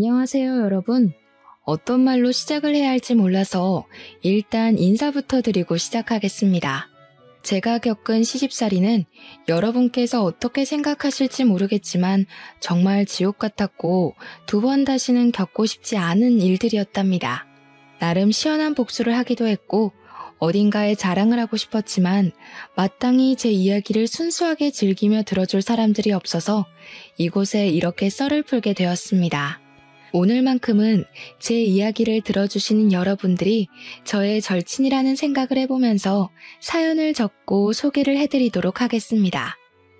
안녕하세요, 여러분. 어떤 말로 시작을 해야 할지 몰라서 일단 인사부터 드리고 시작하겠습니다. 제가 겪은 시집살이는 여러분께서 어떻게 생각하실지 모르겠지만 정말 지옥 같았고 2번 다시는 겪고 싶지 않은 일들이었답니다. 나름 시원한 복수를 하기도 했고 어딘가에 자랑을 하고 싶었지만 마땅히 제 이야기를 순수하게 즐기며 들어줄 사람들이 없어서 이곳에 이렇게 썰을 풀게 되었습니다. 오늘만큼은 제 이야기를 들어주시는 여러분들이 저의 절친이라는 생각을 해보면서 사연을 적고 소개를 해드리도록 하겠습니다.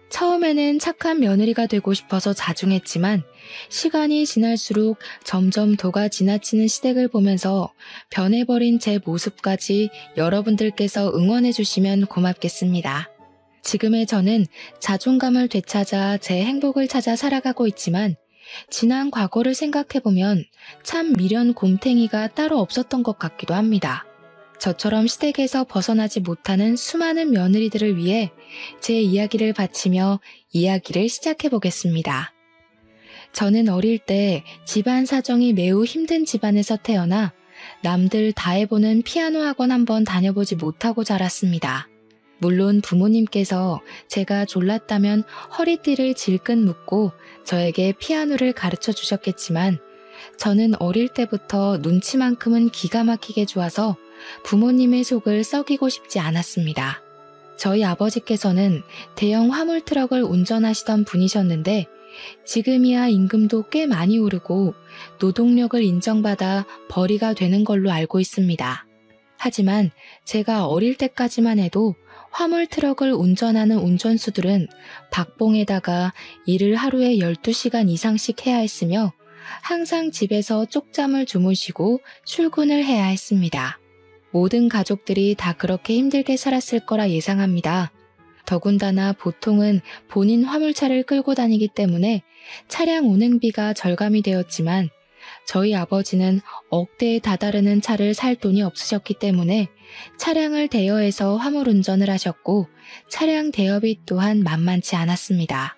처음에는 착한 며느리가 되고 싶어서 자중했지만 시간이 지날수록 점점 도가 지나치는 시댁을 보면서 변해버린 제 모습까지 여러분들께서 응원해주시면 고맙겠습니다. 지금의 저는 자존감을 되찾아 제 행복을 찾아 살아가고 있지만 지난 과거를 생각해보면 참 미련 곰탱이가 따로 없었던 것 같기도 합니다. 저처럼 시댁에서 벗어나지 못하는 수많은 며느리들을 위해 제 이야기를 바치며 이야기를 시작해보겠습니다. 저는 어릴 때 집안 사정이 매우 힘든 집안에서 태어나 남들 다 해보는 피아노 학원 한번 다녀보지 못하고 자랐습니다. 물론 부모님께서 제가 졸랐다면 허리띠를 질끈 묶고 저에게 피아노를 가르쳐 주셨겠지만 저는 어릴 때부터 눈치만큼은 기가 막히게 좋아서 부모님의 속을 썩이고 싶지 않았습니다. 저희 아버지께서는 대형 화물 트럭을 운전하시던 분이셨는데 지금이야 임금도 꽤 많이 오르고 노동력을 인정받아 벌이가 되는 걸로 알고 있습니다. 하지만 제가 어릴 때까지만 해도 화물 트럭을 운전하는 운전수들은 박봉에다가 일을 하루에 12시간 이상씩 해야 했으며 항상 집에서 쪽잠을 주무시고 출근을 해야 했습니다. 모든 가족들이 다 그렇게 힘들게 살았을 거라 예상합니다. 더군다나 보통은 본인 화물차를 끌고 다니기 때문에 차량 운행비가 절감이 되었지만 저희 아버지는 억대에 다다르는 차를 살 돈이 없으셨기 때문에 차량을 대여해서 화물 운전을 하셨고 차량 대여비 또한 만만치 않았습니다.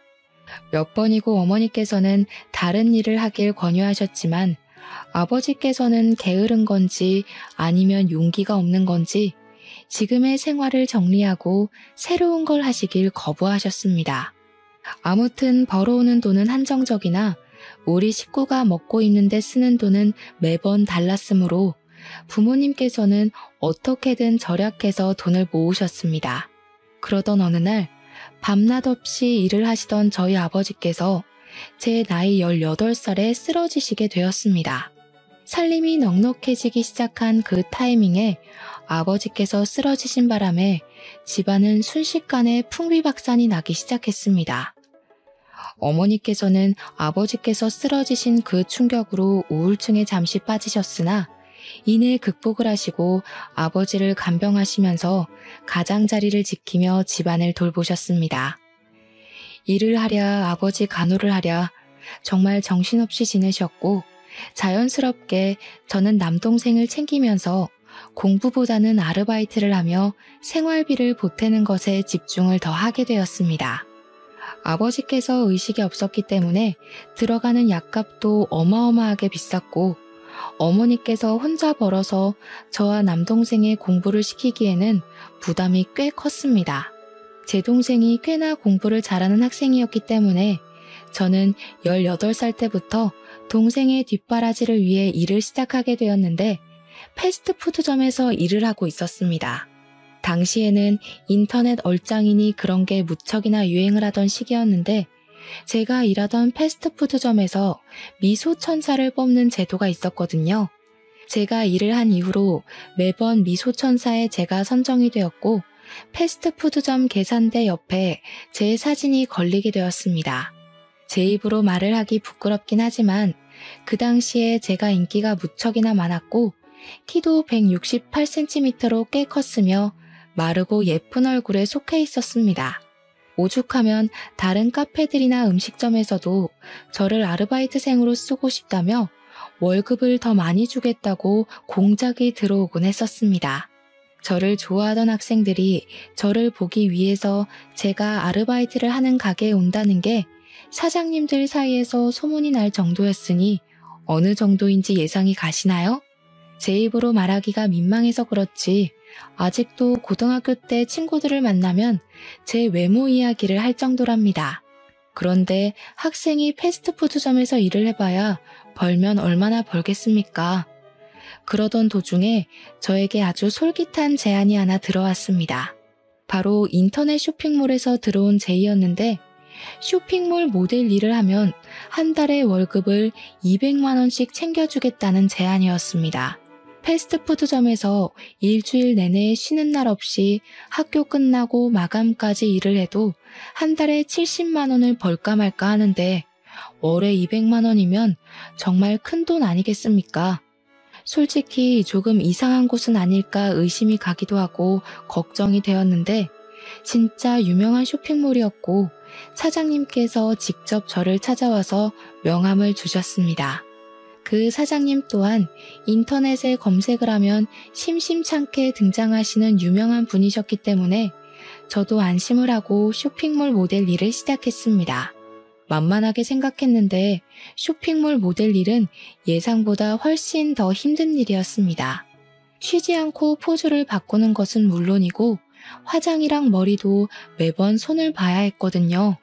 몇 번이고 어머니께서는 다른 일을 하길 권유하셨지만 아버지께서는 게으른 건지 아니면 용기가 없는 건지 지금의 생활을 정리하고 새로운 걸 하시길 거부하셨습니다. 아무튼 벌어오는 돈은 한정적이나 우리 식구가 먹고 있는데 쓰는 돈은 매번 달랐으므로 부모님께서는 어떻게든 절약해서 돈을 모으셨습니다. 그러던 어느 날 밤낮 없이 일을 하시던 저희 아버지께서 제 나이 18살에 쓰러지시게 되었습니다. 살림이 넉넉해지기 시작한 그 타이밍에 아버지께서 쓰러지신 바람에 집안은 순식간에 풍비박산이 나기 시작했습니다. 어머니께서는 아버지께서 쓰러지신 그 충격으로 우울증에 잠시 빠지셨으나 이내 극복을 하시고 아버지를 간병하시면서 가장자리를 지키며 집안을 돌보셨습니다. 일을 하랴 아버지 간호를 하랴 정말 정신없이 지내셨고 자연스럽게 저는 남동생을 챙기면서 공부보다는 아르바이트를 하며 생활비를 보태는 것에 집중을 더 하게 되었습니다. 아버지께서 의식이 없었기 때문에 들어가는 약값도 어마어마하게 비쌌고 어머니께서 혼자 벌어서 저와 남동생의 공부를 시키기에는 부담이 꽤 컸습니다. 제 동생이 꽤나 공부를 잘하는 학생이었기 때문에 저는 18살 때부터 동생의 뒷바라지를 위해 일을 시작하게 되었는데 패스트푸드점에서 일을 하고 있었습니다. 당시에는 인터넷 얼짱이니 그런 게 무척이나 유행을 하던 시기였는데 제가 일하던 패스트푸드점에서 미소천사를 뽑는 제도가 있었거든요. 제가 일을 한 이후로 매번 미소천사에 제가 선정이 되었고 패스트푸드점 계산대 옆에 제 사진이 걸리게 되었습니다. 제 입으로 말을 하기 부끄럽긴 하지만 그 당시에 제가 인기가 무척이나 많았고 키도 168cm로 꽤 컸으며 마르고 예쁜 얼굴에 속해 있었습니다. 오죽하면 다른 카페들이나 음식점에서도 저를 아르바이트생으로 쓰고 싶다며 월급을 더 많이 주겠다고 공작이 들어오곤 했었습니다. 저를 좋아하던 학생들이 저를 보기 위해서 제가 아르바이트를 하는 가게에 온다는 게 사장님들 사이에서 소문이 날 정도였으니 어느 정도인지 예상이 가시나요? 제 입으로 말하기가 민망해서 그렇지 아직도 고등학교 때 친구들을 만나면 제 외모 이야기를 할 정도랍니다. 그런데 학생이 패스트푸드점에서 일을 해봐야 벌면 얼마나 벌겠습니까? 그러던 도중에 저에게 아주 솔깃한 제안이 하나 들어왔습니다. 바로 인터넷 쇼핑몰에서 들어온 제의였는데 쇼핑몰 모델 일을 하면 한 달에 월급을 200만 원씩 챙겨주겠다는 제안이었습니다. 패스트푸드점에서 일주일 내내 쉬는 날 없이 학교 끝나고 마감까지 일을 해도 한 달에 70만 원을 벌까 말까 하는데 월에 200만 원이면 정말 큰 돈 아니겠습니까? 솔직히 조금 이상한 곳은 아닐까 의심이 가기도 하고 걱정이 되었는데 진짜 유명한 쇼핑몰이었고 사장님께서 직접 저를 찾아와서 명함을 주셨습니다. 그 사장님 또한 인터넷에 검색을 하면 심심찮게 등장하시는 유명한 분이셨기 때문에 저도 안심을 하고 쇼핑몰 모델 일을 시작했습니다. 만만하게 생각했는데 쇼핑몰 모델 일은 예상보다 훨씬 더 힘든 일이었습니다. 쉬지 않고 포즈를 바꾸는 것은 물론이고 화장이랑 머리도 매번 손을 봐야 했거든요.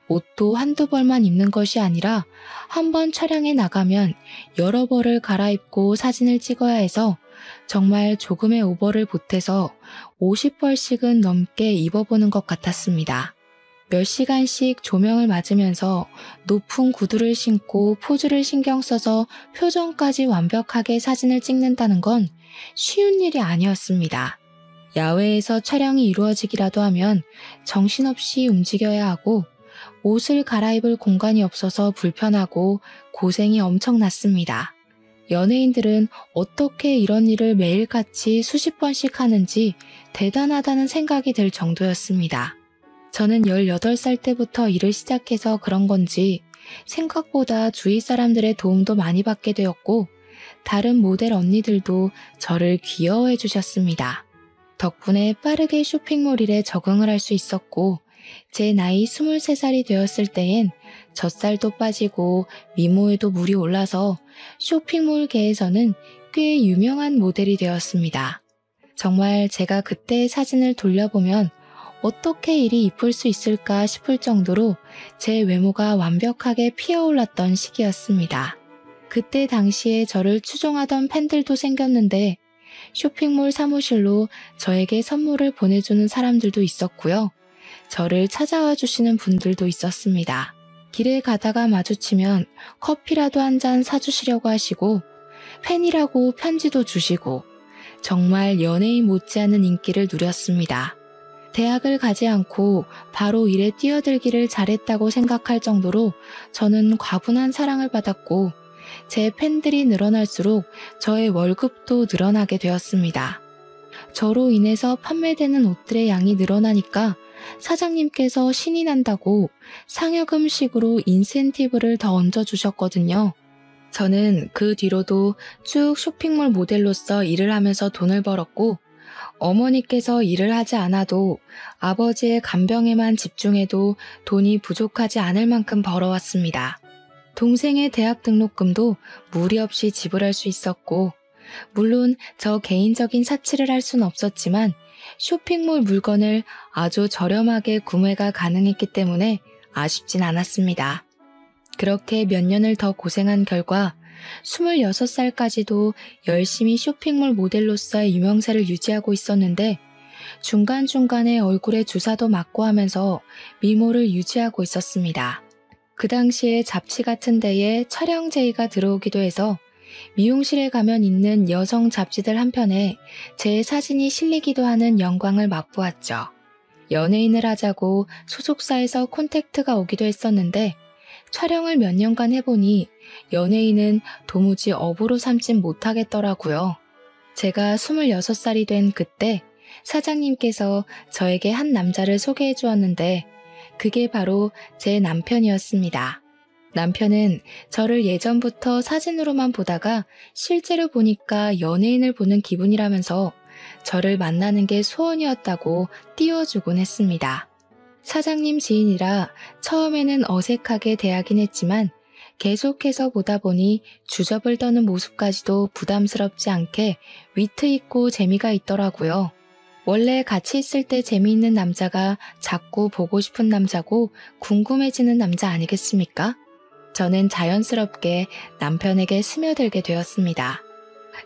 옷도 한두 벌만 입는 것이 아니라 한 번 촬영에 나가면 여러 벌을 갈아입고 사진을 찍어야 해서 정말 조금의 오버를 보태서 50벌씩은 넘게 입어보는 것 같았습니다. 몇 시간씩 조명을 맞으면서 높은 구두를 신고 포즈를 신경 써서 표정까지 완벽하게 사진을 찍는다는 건 쉬운 일이 아니었습니다. 야외에서 촬영이 이루어지기라도 하면 정신없이 움직여야 하고 옷을 갈아입을 공간이 없어서 불편하고 고생이 엄청났습니다. 연예인들은 어떻게 이런 일을 매일같이 수십 번씩 하는지 대단하다는 생각이 들 정도였습니다. 저는 18살 때부터 일을 시작해서 그런 건지 생각보다 주위 사람들의 도움도 많이 받게 되었고 다른 모델 언니들도 저를 귀여워해 주셨습니다. 덕분에 빠르게 쇼핑몰 일에 적응을 할 수 있었고 제 나이 23살이 되었을 때엔 젖살도 빠지고 미모에도 물이 올라서 쇼핑몰계에서는 꽤 유명한 모델이 되었습니다. 정말 제가 그때의 사진을 돌려보면 어떻게 이리 이쁠 수 있을까 싶을 정도로 제 외모가 완벽하게 피어올랐던 시기였습니다. 그때 당시에 저를 추종하던 팬들도 생겼는데 쇼핑몰 사무실로 저에게 선물을 보내주는 사람들도 있었고요. 저를 찾아와 주시는 분들도 있었습니다. 길에 가다가 마주치면 커피라도 한 잔 사주시려고 하시고 팬이라고 편지도 주시고 정말 연예인 못지않은 인기를 누렸습니다. 대학을 가지 않고 바로 일에 뛰어들기를 잘했다고 생각할 정도로 저는 과분한 사랑을 받았고 제 팬들이 늘어날수록 저의 월급도 늘어나게 되었습니다. 저로 인해서 판매되는 옷들의 양이 늘어나니까 사장님께서 신이 난다고 상여금식으로 인센티브를 더 얹어주셨거든요. 저는 그 뒤로도 쭉 쇼핑몰 모델로서 일을 하면서 돈을 벌었고 어머니께서 일을 하지 않아도 아버지의 간병에만 집중해도 돈이 부족하지 않을 만큼 벌어왔습니다. 동생의 대학 등록금도 무리 없이 지불할 수 있었고 물론 저 개인적인 사치를 할 수는 없었지만 쇼핑몰 물건을 아주 저렴하게 구매가 가능했기 때문에 아쉽진 않았습니다. 그렇게 몇 년을 더 고생한 결과 26살까지도 열심히 쇼핑몰 모델로서의 유명세를 유지하고 있었는데 중간중간에 얼굴에 주사도 맞고 하면서 미모를 유지하고 있었습니다. 그 당시에 잡지 같은 데에 촬영 제의가 들어오기도 해서 미용실에 가면 있는 여성 잡지들 한편에 제 사진이 실리기도 하는 영광을 맛보았죠. 연예인을 하자고 소속사에서 콘택트가 오기도 했었는데 촬영을 몇 년간 해보니 연예인은 도무지 업으로 삼진 못하겠더라고요. 제가 26살이 된 그때 사장님께서 저에게 한 남자를 소개해 주었는데 그게 바로 제 남편이었습니다. 남편은 저를 예전부터 사진으로만 보다가 실제로 보니까 연예인을 보는 기분이라면서 저를 만나는 게 소원이었다고 띄워주곤 했습니다. 사장님 지인이라 처음에는 어색하게 대하긴 했지만 계속해서 보다 보니 주접을 떠는 모습까지도 부담스럽지 않게 위트 있고 재미가 있더라고요. 원래 같이 있을 때 재미있는 남자가 자꾸 보고 싶은 남자고 궁금해지는 남자 아니겠습니까? 저는 자연스럽게 남편에게 스며들게 되었습니다.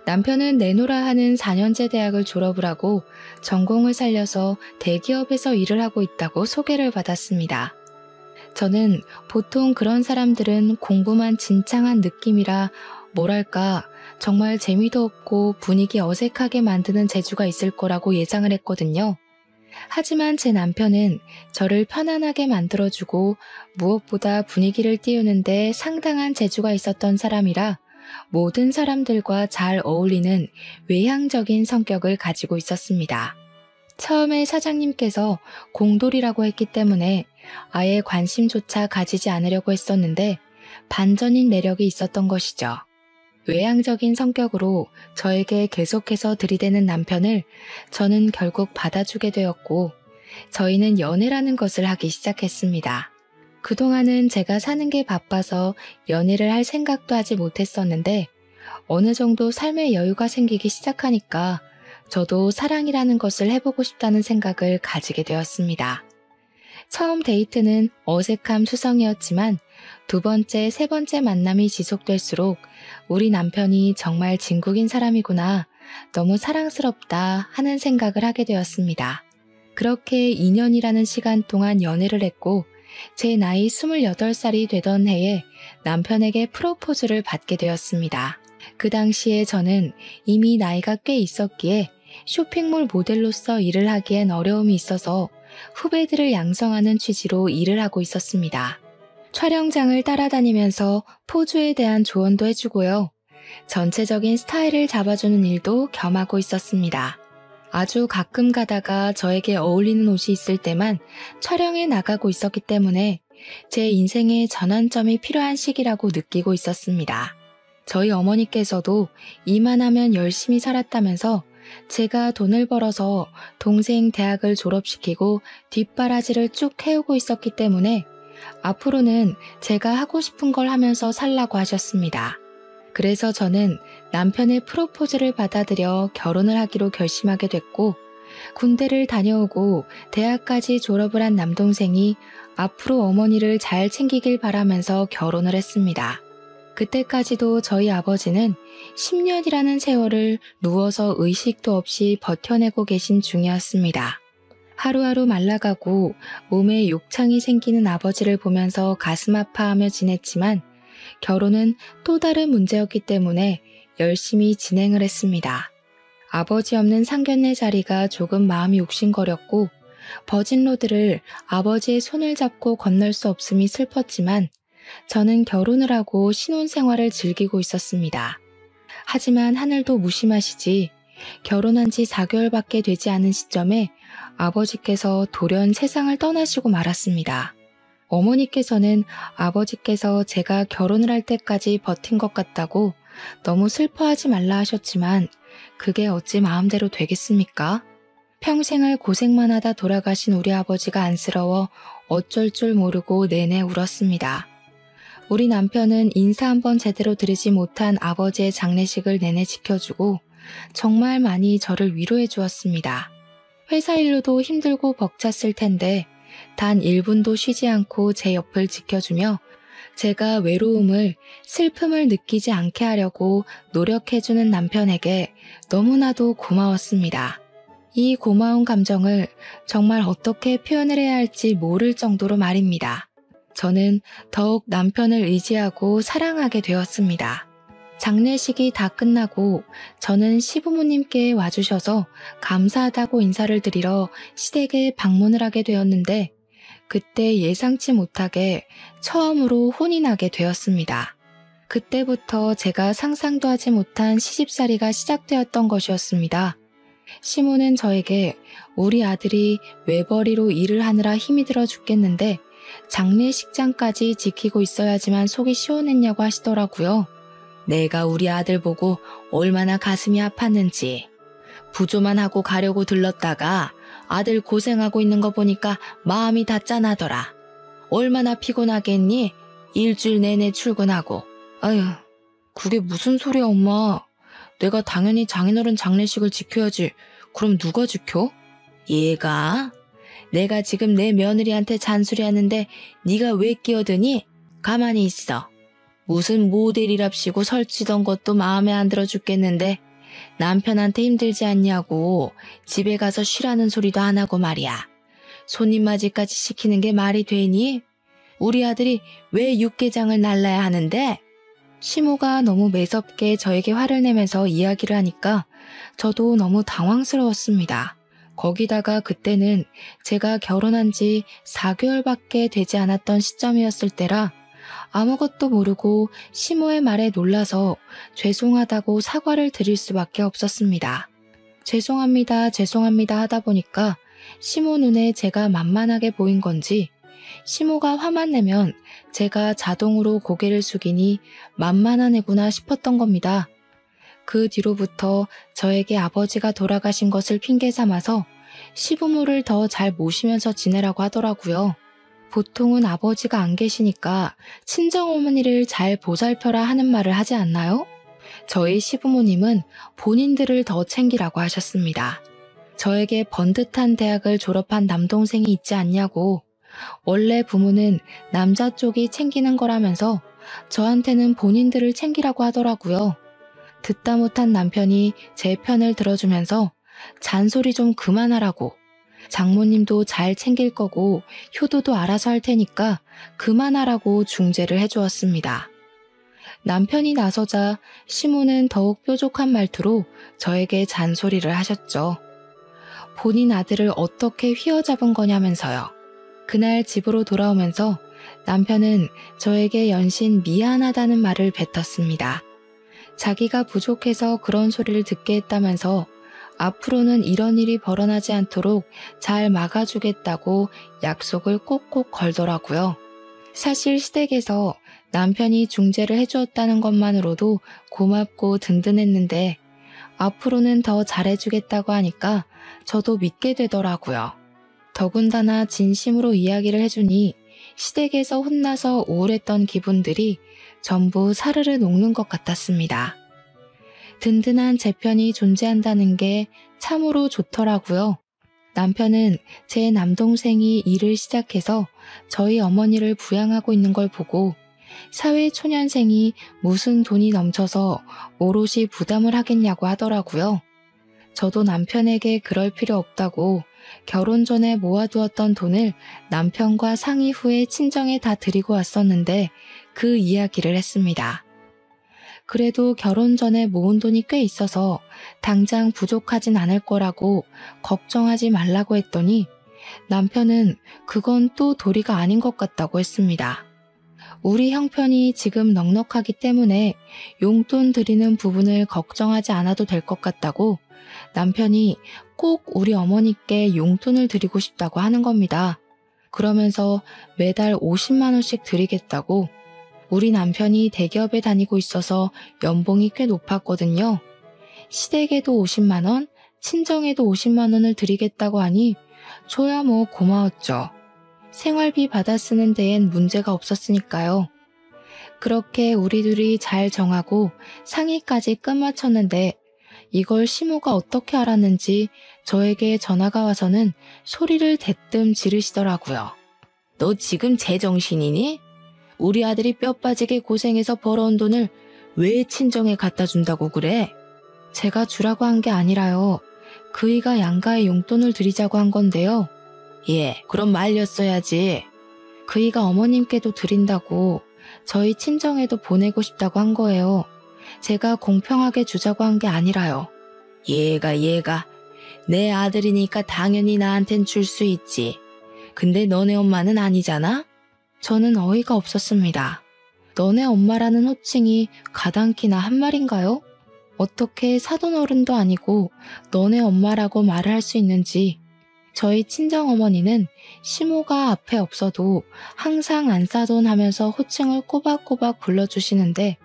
남편은 내노라 하는 4년제 대학을 졸업을 하고 전공을 살려서 대기업에서 일을 하고 있다고 소개를 받았습니다. 저는 보통 그런 사람들은 공부만 진창한 느낌이라 뭐랄까 정말 재미도 없고 분위기 어색하게 만드는 재주가 있을 거라고 예상을 했거든요. 하지만 제 남편은 저를 편안하게 만들어주고 무엇보다 분위기를 띄우는데 상당한 재주가 있었던 사람이라 모든 사람들과 잘 어울리는 외향적인 성격을 가지고 있었습니다. 처음에 사장님께서 공돌이라고 했기 때문에 아예 관심조차 가지지 않으려고 했었는데 반전인 매력이 있었던 것이죠. 외향적인 성격으로 저에게 계속해서 들이대는 남편을 저는 결국 받아주게 되었고 저희는 연애라는 것을 하기 시작했습니다. 그동안은 제가 사는 게 바빠서 연애를 할 생각도 하지 못했었는데 어느 정도 삶의 여유가 생기기 시작하니까 저도 사랑이라는 것을 해보고 싶다는 생각을 가지게 되었습니다. 처음 데이트는 어색함 투성이었지만 두 번째, 세 번째 만남이 지속될수록 우리 남편이 정말 진국인 사람이구나, 너무 사랑스럽다 하는 생각을 하게 되었습니다. 그렇게 2년이라는 시간 동안 연애를 했고 제 나이 28살이 되던 해에 남편에게 프로포즈를 받게 되었습니다. 그 당시에 저는 이미 나이가 꽤 있었기에 쇼핑몰 모델로서 일을 하기엔 어려움이 있어서 후배들을 양성하는 취지로 일을 하고 있었습니다. 촬영장을 따라다니면서 포즈에 대한 조언도 해주고요. 전체적인 스타일을 잡아주는 일도 겸하고 있었습니다. 아주 가끔 가다가 저에게 어울리는 옷이 있을 때만 촬영에 나가고 있었기 때문에 제 인생의 전환점이 필요한 시기라고 느끼고 있었습니다. 저희 어머니께서도 이만하면 열심히 살았다면서 제가 돈을 벌어서 동생 대학을 졸업시키고 뒷바라지를 쭉 해오고 있었기 때문에 앞으로는 제가 하고 싶은 걸 하면서 살라고 하셨습니다. 그래서 저는 남편의 프로포즈를 받아들여 결혼을 하기로 결심하게 됐고 군대를 다녀오고 대학까지 졸업을 한 남동생이 앞으로 어머니를 잘 챙기길 바라면서 결혼을 했습니다. 그때까지도 저희 아버지는 10년이라는 세월을 누워서 의식도 없이 버텨내고 계신 중이었습니다. 하루하루 말라가고 몸에 욕창이 생기는 아버지를 보면서 가슴 아파하며 지냈지만 결혼은 또 다른 문제였기 때문에 열심히 진행을 했습니다. 아버지 없는 상견례 자리가 조금 마음이 욱신거렸고 버진로드를 아버지의 손을 잡고 건널 수 없음이 슬펐지만 저는 결혼을 하고 신혼생활을 즐기고 있었습니다. 하지만 하늘도 무심하시지 결혼한 지 4개월밖에 되지 않은 시점에 아버지께서 돌연 세상을 떠나시고 말았습니다. 어머니께서는 아버지께서 제가 결혼을 할 때까지 버틴 것 같다고 너무 슬퍼하지 말라 하셨지만 그게 어찌 마음대로 되겠습니까? 평생을 고생만 하다 돌아가신 우리 아버지가 안쓰러워 어쩔 줄 모르고 내내 울었습니다. 우리 남편은 인사 한번 제대로 드리지 못한 아버지의 장례식을 내내 지켜주고 정말 많이 저를 위로해 주었습니다. 회사 일로도 힘들고 벅찼을 텐데 단 1분도 쉬지 않고 제 옆을 지켜주며 제가 외로움을, 슬픔을 느끼지 않게 하려고 노력해주는 남편에게 너무나도 고마웠습니다. 이 고마운 감정을 정말 어떻게 표현을 해야 할지 모를 정도로 말입니다. 저는 더욱 남편을 의지하고 사랑하게 되었습니다. 장례식이 다 끝나고 저는 시부모님께 와주셔서 감사하다고 인사를 드리러 시댁에 방문을 하게 되었는데 그때 예상치 못하게 처음으로 혼이 나게 되었습니다. 그때부터 제가 상상도 하지 못한 시집살이가 시작되었던 것이었습니다. 시모는 저에게 우리 아들이 외벌이로 일을 하느라 힘이 들어 죽겠는데 장례식장까지 지키고 있어야지만 속이 시원했냐고 하시더라고요. 내가 우리 아들 보고 얼마나 가슴이 아팠는지. 부조만 하고 가려고 들렀다가 아들 고생하고 있는 거 보니까 마음이 다 짠하더라. 얼마나 피곤하겠니? 일주일 내내 출근하고. 아휴, 그게 무슨 소리야, 엄마. 내가 당연히 장인어른 장례식을 지켜야지. 그럼 누가 지켜? 얘가? 내가 지금 내 며느리한테 잔소리하는데 네가 왜 끼어드니? 가만히 있어. 무슨 모델이랍시고 설치던 것도 마음에 안 들어 죽겠는데 남편한테 힘들지 않냐고 집에 가서 쉬라는 소리도 안 하고 말이야. 손님 맞이까지 시키는 게 말이 되니? 우리 아들이 왜 육개장을 날라야 하는데? 시모가 너무 매섭게 저에게 화를 내면서 이야기를 하니까 저도 너무 당황스러웠습니다. 거기다가 그때는 제가 결혼한 지 4개월밖에 되지 않았던 시점이었을 때라 아무것도 모르고 시모의 말에 놀라서 죄송하다고 사과를 드릴 수밖에 없었습니다. 죄송합니다, 죄송합니다 하다 보니까 시모 눈에 제가 만만하게 보인 건지 시모가 화만 내면 제가 자동으로 고개를 숙이니 만만한 애구나 싶었던 겁니다. 그 뒤로부터 저에게 아버지가 돌아가신 것을 핑계 삼아서 시부모를 더 잘 모시면서 지내라고 하더라고요. 보통은 아버지가 안 계시니까 친정어머니를 잘 보살펴라 하는 말을 하지 않나요? 저희 시부모님은 본인들을 더 챙기라고 하셨습니다. 저에게 번듯한 대학을 졸업한 남동생이 있지 않냐고, 원래 부모는 남자 쪽이 챙기는 거라면서 저한테는 본인들을 챙기라고 하더라고요. 듣다 못한 남편이 제 편을 들어주면서 잔소리 좀 그만하라고, 장모님도 잘 챙길 거고 효도도 알아서 할 테니까 그만하라고 중재를 해주었습니다. 남편이 나서자 시모는 더욱 뾰족한 말투로 저에게 잔소리를 하셨죠. 본인 아들을 어떻게 휘어잡은 거냐면서요. 그날 집으로 돌아오면서 남편은 저에게 연신 미안하다는 말을 뱉었습니다. 자기가 부족해서 그런 소리를 듣게 했다면서 앞으로는 이런 일이 벌어나지 않도록 잘 막아주겠다고 약속을 꼭꼭 걸더라고요. 사실 시댁에서 남편이 중재를 해주었다는 것만으로도 고맙고 든든했는데 앞으로는 더 잘해주겠다고 하니까 저도 믿게 되더라고요. 더군다나 진심으로 이야기를 해주니 시댁에서 혼나서 우울했던 기분들이 전부 사르르 녹는 것 같았습니다. 든든한 제 편이 존재한다는 게 참으로 좋더라고요. 남편은 제 남동생이 일을 시작해서 저희 어머니를 부양하고 있는 걸 보고 사회초년생이 무슨 돈이 넘쳐서 오롯이 부담을 하겠냐고 하더라고요. 저도 남편에게 그럴 필요 없다고 결혼 전에 모아두었던 돈을 남편과 상의 후에 친정에 다 드리고 왔었는데 그 이야기를 했습니다. 그래도 결혼 전에 모은 돈이 꽤 있어서 당장 부족하진 않을 거라고 걱정하지 말라고 했더니 남편은 그건 또 도리가 아닌 것 같다고 했습니다. 우리 형편이 지금 넉넉하기 때문에 용돈 드리는 부분을 걱정하지 않아도 될 것 같다고 남편이 꼭 우리 어머니께 용돈을 드리고 싶다고 하는 겁니다. 그러면서 매달 50만 원씩 드리겠다고. 우리 남편이 대기업에 다니고 있어서 연봉이 꽤 높았거든요. 시댁에도 50만 원, 친정에도 50만 원을 드리겠다고 하니 저야 뭐 고마웠죠. 생활비 받아 쓰는 데엔 문제가 없었으니까요. 그렇게 우리 둘이 잘 정하고 상의까지 끝마쳤는데 이걸 시모가 어떻게 알았는지 저에게 전화가 와서는 소리를 대뜸 지르시더라고요. 너 지금 제정신이니? 우리 아들이 뼈 빠지게 고생해서 벌어온 돈을 왜 친정에 갖다 준다고 그래? 제가 주라고 한 게 아니라요. 그이가 양가에 용돈을 드리자고 한 건데요. 예, 그럼 말렸어야지. 그이가 어머님께도 드린다고 저희 친정에도 보내고 싶다고 한 거예요. 제가 공평하게 주자고 한 게 아니라요. 얘가 내 아들이니까 당연히 나한텐 줄 수 있지. 근데 너네 엄마는 아니잖아? 저는 어이가 없었습니다. 너네 엄마라는 호칭이 가당키나 한 말인가요? 어떻게 사돈어른도 아니고 너네 엄마라고 말을 할 수 있는지. 저희 친정어머니는 시모가 앞에 없어도 항상 안싸돈 하면서 호칭을 꼬박꼬박 불러주시는데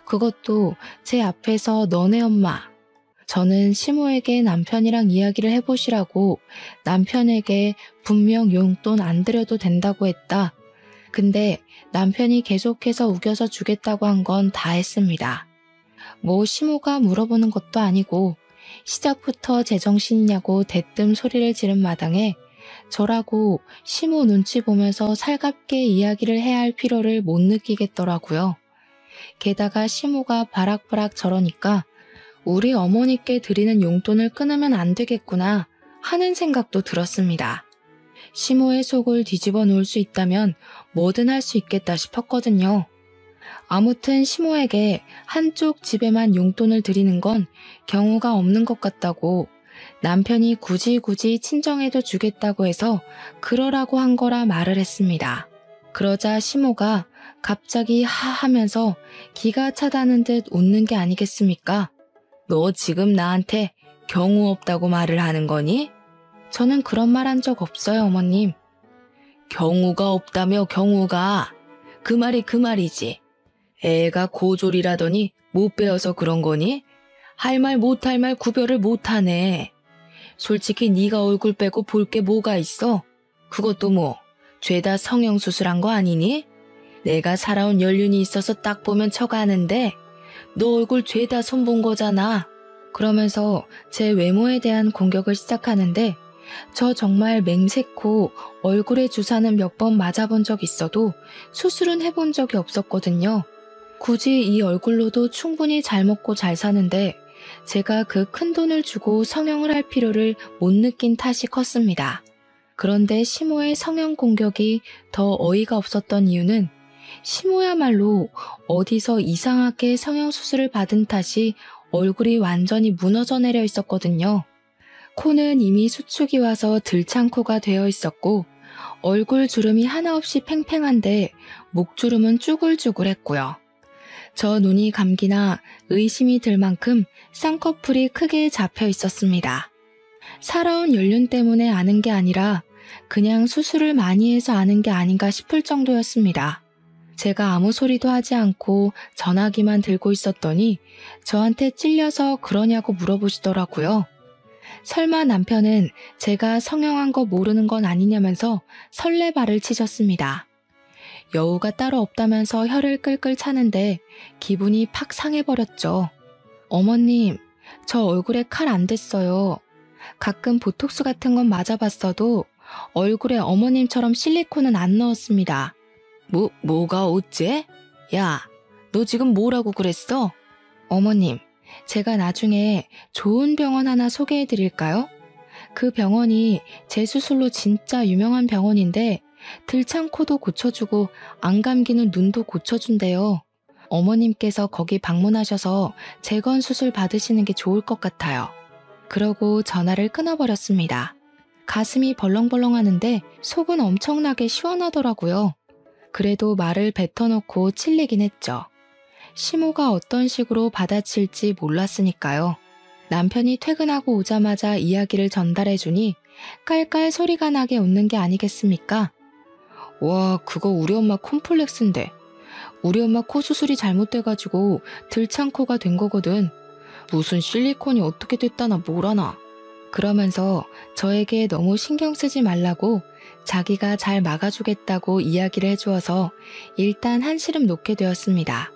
그것도 제 앞에서 너네 엄마. 저는 시모에게 남편이랑 이야기를 해보시라고 남편에게 분명 용돈 안 드려도 된다고 했다. 근데 남편이 계속해서 우겨서 주겠다고 한 건 다 했습니다. 뭐 시모가 물어보는 것도 아니고 시작부터 제정신이냐고 대뜸 소리를 지른 마당에 저라고 시모 눈치 보면서 살갑게 이야기를 해야 할 필요를 못 느끼겠더라고요. 게다가 시모가 바락바락 저러니까 우리 어머니께 드리는 용돈을 끊으면 안 되겠구나 하는 생각도 들었습니다. 시모의 속을 뒤집어 놓을 수 있다면 뭐든 할 수 있겠다 싶었거든요. 아무튼 시모에게 한쪽 집에만 용돈을 드리는 건 경우가 없는 것 같다고 남편이 굳이 친정에도 주겠다고 해서 그러라고 한 거라 말을 했습니다. 그러자 시모가 갑자기 하하면서 기가 차다는 듯 웃는 게 아니겠습니까? 너 지금 나한테 경우 없다고 말을 하는 거니? 저는 그런 말 한 적 없어요, 어머님. 경우가 없다며 경우가. 그 말이 그 말이지. 애가 고졸이라더니 못 배워서 그런 거니? 할 말 못할 말 구별을 못하네. 솔직히 네가 얼굴 빼고 볼 게 뭐가 있어? 그것도 뭐 죄다 성형수술한 거 아니니? 내가 살아온 연륜이 있어서 딱 보면 척아는데 너 얼굴 죄다 손본 거잖아. 그러면서 제 외모에 대한 공격을 시작하는데 저 정말 맹세코 얼굴에 주사는 몇 번 맞아본 적 있어도 수술은 해본 적이 없었거든요. 굳이 이 얼굴로도 충분히 잘 먹고 잘 사는데 제가 그 큰 돈을 주고 성형을 할 필요를 못 느낀 탓이 컸습니다. 그런데 시모의 성형 공격이 더 어이가 없었던 이유는 시모야말로 어디서 이상하게 성형수술을 받은 탓이 얼굴이 완전히 무너져 내려 있었거든요. 코는 이미 수축이 와서 들창코가 되어 있었고 얼굴 주름이 하나 없이 팽팽한데 목주름은 쭈글쭈글했고요. 저 눈이 감기나 의심이 들 만큼 쌍꺼풀이 크게 잡혀 있었습니다. 살아온 연륜 때문에 아는 게 아니라 그냥 수술을 많이 해서 아는 게 아닌가 싶을 정도였습니다. 제가 아무 소리도 하지 않고 전화기만 들고 있었더니 저한테 찔려서 그러냐고 물어보시더라고요. 설마 남편은 제가 성형한 거 모르는 건 아니냐면서 설레발을 치셨습니다. 여우가 따로 없다면서 혀를 끌끌 차는데 기분이 팍 상해버렸죠. 어머님, 저 얼굴에 칼 안 댔어요. 가끔 보톡스 같은 건 맞아봤어도 얼굴에 어머님처럼 실리콘은 안 넣었습니다. 뭐가 어째? 야, 너 지금 뭐라고 그랬어? 어머님, 제가 나중에 좋은 병원 하나 소개해드릴까요? 그 병원이 제 수술로 진짜 유명한 병원인데 들창코도 고쳐주고 안 감기는 눈도 고쳐준대요. 어머님께서 거기 방문하셔서 재건 수술 받으시는 게 좋을 것 같아요. 그러고 전화를 끊어버렸습니다. 가슴이 벌렁벌렁 하는데 속은 엄청나게 시원하더라고요. 그래도 말을 뱉어놓고 찔리긴 했죠. 시모가 어떤 식으로 받아칠지 몰랐으니까요. 남편이 퇴근하고 오자마자 이야기를 전달해주니 깔깔 소리가 나게 웃는 게 아니겠습니까? 와, 그거 우리 엄마 콤플렉스인데. 우리 엄마 코 수술이 잘못돼가지고 들창코가 된 거거든. 무슨 실리콘이 어떻게 됐다나 뭐라나. 그러면서 저에게 너무 신경 쓰지 말라고 자기가 잘 막아주겠다고 이야기를 해주어서 일단 한시름 놓게 되었습니다.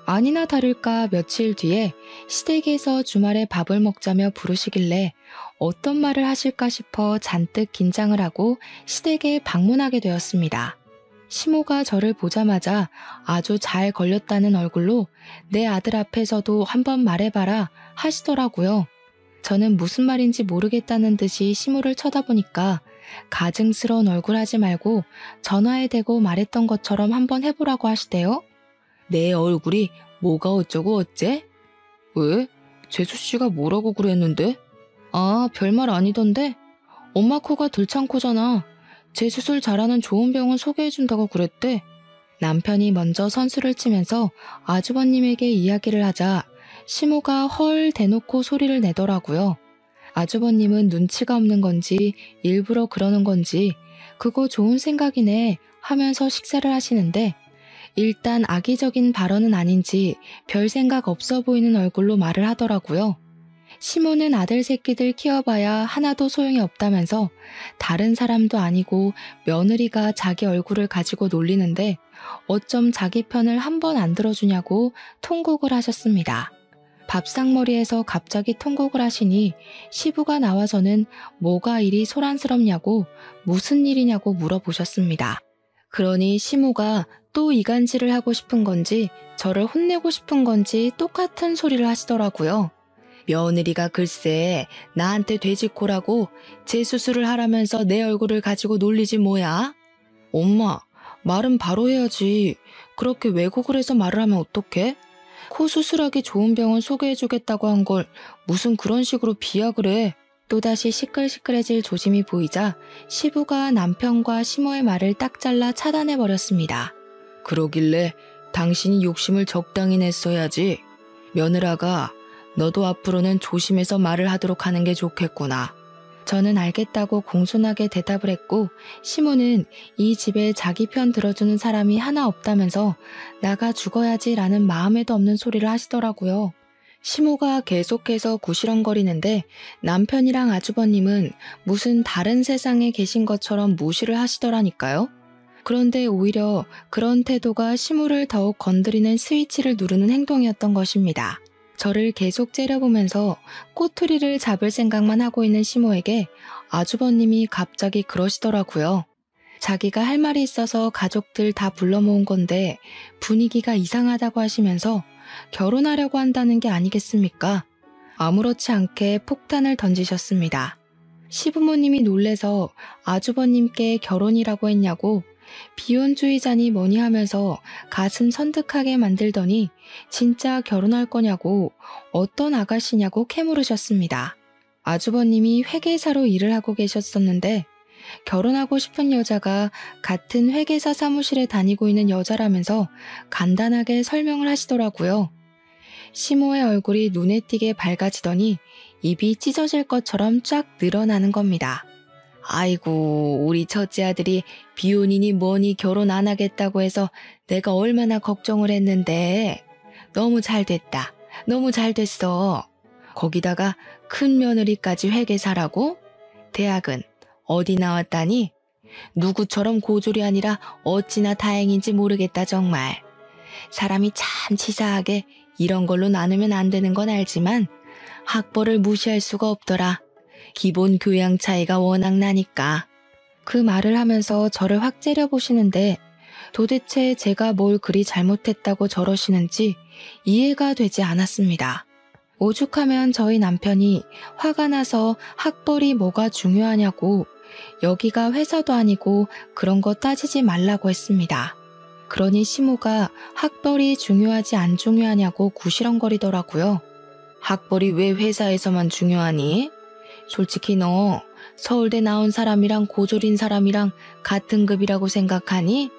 아니나 다를까 며칠 뒤에 시댁에서 주말에 밥을 먹자며 부르시길래 어떤 말을 하실까 싶어 잔뜩 긴장을 하고 시댁에 방문하게 되었습니다. 시모가 저를 보자마자 아주 잘 걸렸다는 얼굴로 내 아들 앞에서도 한번 말해봐라 하시더라고요. 저는 무슨 말인지 모르겠다는 듯이 시모를 쳐다보니까 가증스러운 얼굴 하지 말고 전화에 대고 말했던 것처럼 한번 해보라고 하시대요. 내 얼굴이 뭐가 어쩌고 어째? 왜? 재수씨가 뭐라고 그랬는데? 아, 별말 아니던데? 엄마 코가 들창코잖아. 재수술 잘하는 좋은 병원 소개해준다고 그랬대. 남편이 먼저 선수를 치면서 아주버님에게 이야기를 하자 시모가 헐 대놓고 소리를 내더라고요. 아주버님은 눈치가 없는 건지 일부러 그러는 건지 그거 좋은 생각이네 하면서 식사를 하시는데 일단 악의적인 발언은 아닌지 별 생각 없어 보이는 얼굴로 말을 하더라고요. 시모는 아들 새끼들 키워봐야 하나도 소용이 없다면서 다른 사람도 아니고 며느리가 자기 얼굴을 가지고 놀리는데 어쩜 자기 편을 한 번 안 들어주냐고 통곡을 하셨습니다. 밥상머리에서 갑자기 통곡을 하시니 시부가 나와서는 뭐가 이리 소란스럽냐고 무슨 일이냐고 물어보셨습니다. 그러니 시모가 또 이간질을 하고 싶은 건지 저를 혼내고 싶은 건지 똑같은 소리를 하시더라고요. 며느리가 글쎄 나한테 돼지코라고 재수술을 하라면서 내 얼굴을 가지고 놀리지 뭐야? 엄마, 말은 바로 해야지. 그렇게 왜곡을 해서 말을 하면 어떡해? 코 수술하기 좋은 병원 소개해주겠다고 한 걸 무슨 그런 식으로 비약을 해. 또다시 시끌시끌해질 조짐이 보이자 시부가 남편과 시모의 말을 딱 잘라 차단해버렸습니다. 그러길래 당신이 욕심을 적당히 냈어야지. 며느라가 너도 앞으로는 조심해서 말을 하도록 하는 게 좋겠구나. 저는 알겠다고 공손하게 대답을 했고 시모는 이 집에 자기 편 들어주는 사람이 하나 없다면서 나가 죽어야지라는 마음에도 없는 소리를 하시더라고요. 시모가 계속해서 구시렁거리는데 남편이랑 아주버님은 무슨 다른 세상에 계신 것처럼 무시를 하시더라니까요. 그런데 오히려 그런 태도가 시모를 더욱 건드리는 스위치를 누르는 행동이었던 것입니다. 저를 계속 째려보면서 꼬투리를 잡을 생각만 하고 있는 시모에게 아주버님이 갑자기 그러시더라고요. 자기가 할 말이 있어서 가족들 다 불러 모은 건데 분위기가 이상하다고 하시면서 결혼하려고 한다는 게 아니겠습니까? 아무렇지 않게 폭탄을 던지셨습니다. 시부모님이 놀래서 아주버님께 결혼이라고 했냐고 비혼주의자니 뭐니 하면서 가슴 선득하게 만들더니 진짜 결혼할 거냐고 어떤 아가씨냐고 캐물으셨습니다. 아주버님이 회계사로 일을 하고 계셨었는데 결혼하고 싶은 여자가 같은 회계사 사무실에 다니고 있는 여자라면서 간단하게 설명을 하시더라고요. 시모의 얼굴이 눈에 띄게 밝아지더니 입이 찢어질 것처럼 쫙 늘어나는 겁니다. 아이고, 우리 첫째 아들이 비혼이니 뭐니 결혼 안 하겠다고 해서 내가 얼마나 걱정을 했는데 너무 잘 됐다. 너무 잘 됐어. 거기다가 큰 며느리까지 회계사라고? 대학은 어디 나왔다니? 누구처럼 고졸이 아니라 어찌나 다행인지 모르겠다 정말. 사람이 참 치사하게 이런 걸로 나누면 안 되는 건 알지만 학벌을 무시할 수가 없더라. 기본 교양 차이가 워낙 나니까. 그 말을 하면서 저를 확 째려보시는데 도대체 제가 뭘 그리 잘못했다고 저러시는지 이해가 되지 않았습니다. 오죽하면 저희 남편이 화가 나서 학벌이 뭐가 중요하냐고 여기가 회사도 아니고 그런 거 따지지 말라고 했습니다. 그러니 시모가 학벌이 중요하지 안 중요하냐고 구시렁거리더라고요. 학벌이 왜 회사에서만 중요하니? 솔직히 너 서울대 나온 사람이랑 고졸인 사람이랑 같은 급이라고 생각하니?